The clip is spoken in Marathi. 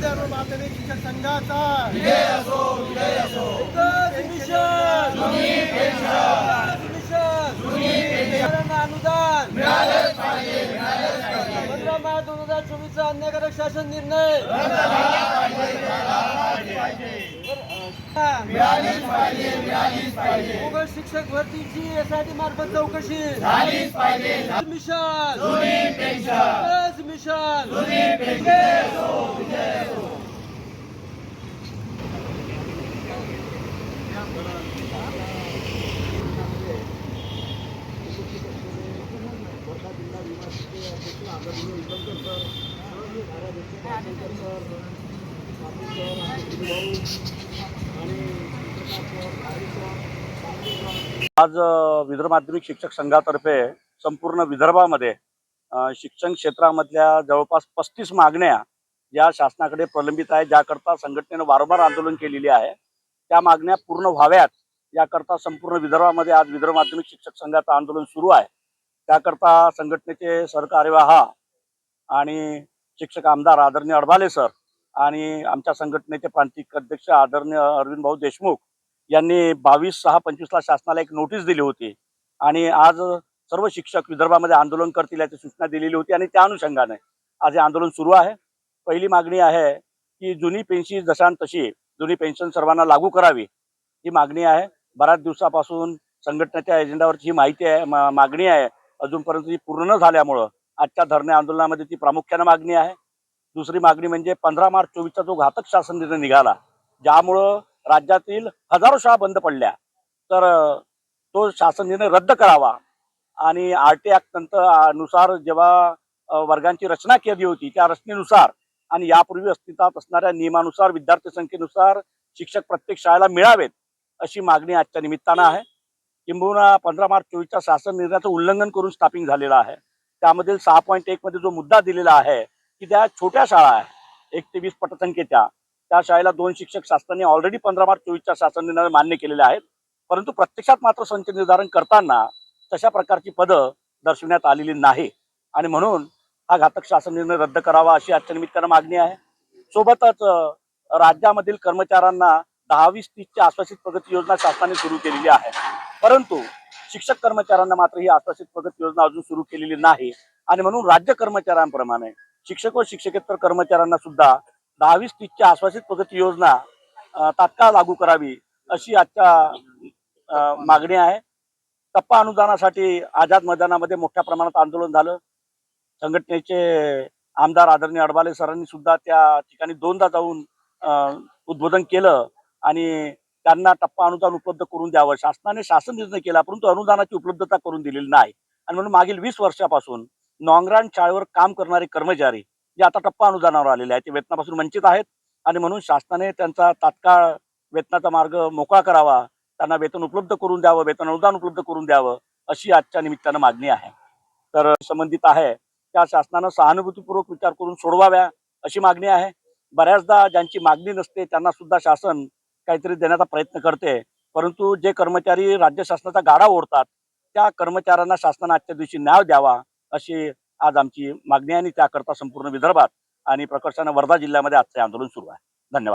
विदर्भ माध्यमिक शिक्षक संघाचा अनुदान 15 मार्च 2024 अन्यायकारक शासन निर्णय मुघल शिक्षक भरतीची एसआयटी मार्फत चौकशी मिशन आज विदर्भ माध्यमिक शिक्षक संघातर्फे संपूर्ण विदर्भामध्ये शिक्षण क्षेत्रामधल्या जवळपास 35 मागण्या या शासनाकडे प्रलंबित आहे, ज्याकरता संघटनेने वारंवार आंदोलन केलेली आहे. त्या मागण्या पूर्ण व्हाव्यात याकरता संपूर्ण विदर्भामध्ये आज विदर्भ माध्यमिक शिक्षक संघाचं आंदोलन सुरू आहे. त्याकरता संघटनेचे सरकार्यवाह आणि शिक्षक आमदार आदरणीय अडभाले सर आणि आमच्या संघटनेचे प्रांतिक अध्यक्ष आदरणीय अरविंद भाऊ देशमुख यांनी 22/6/25 ला शासनाला एक नोटीस दिली होती आणि आज सर्व शिक्षक विदर्भामध्ये आंदोलन करतील याची सूचना दिलेली होती आणि त्या अनुषंगाने आज हे आंदोलन सुरू आहे. पहिली मागणी आहे की जुनी पेन्शन जशान तशी जुनी पेन्शन सर्वांना लागू करावी, ही मागणी आहे. बऱ्याच दिवसापासून संघटनेच्या एजेंडावरची ही माहिती आहे, मागणी आहे. अजूनपर्यंत ती पूर्ण न झाल्यामुळं आजच्या धरणे आंदोलनामध्ये ती प्रामुख्याने मागणी आहे. दुसरी मागणी म्हणजे 15 मार्च 24चा जो घातक शासन निर्णय निघाला, ज्यामुळं राज्यातील हजारो शाळा बंद पडल्या, तर तो शासन निर्णय रद्द करावा आणि RT ऍक्ट नुसार जेव्हा वर्गांची रचना केली होती त्या रचनेनुसार आणि यापूर्वी अस्तित्वात असणाऱ्या नियमानुसार विद्यार्थी संख्येनुसार शिक्षक प्रत्येक शाळेला मिळावेत अशी मागणी आजच्या निमित्तानं आहे. किंबहुना 15 मार्च 24च्या शासन निर्णयाचं उल्लंघन करून स्टॉपिंग झालेलं आहे. त्यामधील 6.1 मध्ये जो मुद्दा दिलेला आहे की त्या छोट्या शाळा आहे 1 ते 20 पटसंख्येच्या, त्या शाळेला 2 शिक्षक शासनाने ऑलरेडी 15 मार्च 24च्या शासन निर्णय मान्य केलेले आहेत, परंतु प्रत्यक्षात मात्र संच निर्धारण करताना तशा प्रकारची पदं दर्शवण्यात आलेली नाही आणि म्हणून हा घातक शासन निर्णय रद्द करावा अशी आजच्या निमित्तानं मागणी आहे. सोबतच राज्यामधील कर्मचाऱ्यांना 10-20-30ची आश्वासित प्रगती योजना शासनाने सुरू केलेली आहे, परंतु शिक्षक कर्मचाऱ्यांना मात्र ही आश्वासित प्रगती योजना अजून सुरू केलेली नाही आणि म्हणून राज्य कर्मचाऱ्यांप्रमाणे शिक्षक व शिक्षकेतर कर्मचाऱ्यांना सुद्धा 10-20-30ची आश्वासित प्रगती योजना तात्काळ लागू करावी अशी आजच्या मागणी आहे. टप्पा अनुदानासाठी आझाद मैदानामध्ये मोठ्या प्रमाणात आंदोलन झालं. संघटनेचे आमदार आदरणीय अडभाले सरांनी सुद्धा त्या ठिकाणी 2दा जाऊन उद्बोधन केलं आणि त्यांना टप्पा अनुदान उपलब्ध करून द्यावं. शासनाने शासन निर्णय केला, परंतु अनुदानाची उपलब्धता करून दिलेली नाही आणि म्हणून मागील 20 वर्षापासून नॉंगरान शाळेवर काम करणारे कर्मचारी जे आता टप्पा अनुदानावर आलेले आहेत ते वेतनापासून वंचित आहेत आणि म्हणून शासनाने त्यांचा तात्काळ वेतनाचा मार्ग मोकळा करावा, त्यांना वेतन उपलब्ध करून द्यावं, वेतन अनुदान उपलब्ध करून द्यावं अशी आजच्या निमित्तानं मागणी आहे. तर संबंधित आहे त्या शासनानं सहानुभूतीपूर्वक विचार करून सोडवाव्या अशी मागणी आहे. बऱ्याचदा ज्यांची मागणी नसते त्यांना सुद्धा शासन काहीतरी देण्याचा प्रयत्न करते, परंतु जे कर्मचारी राज्य शासनाचा गाडा ओढतात त्या कर्मचाऱ्यांना शासनाने आजच्या दिवशी न्याय द्यावा अशी आज आमची मागणी आहे आणि त्याकरता संपूर्ण विदर्भात आणि प्रकर्षाने वर्धा जिल्ह्यामध्ये आजचे आंदोलन सुरू आहे.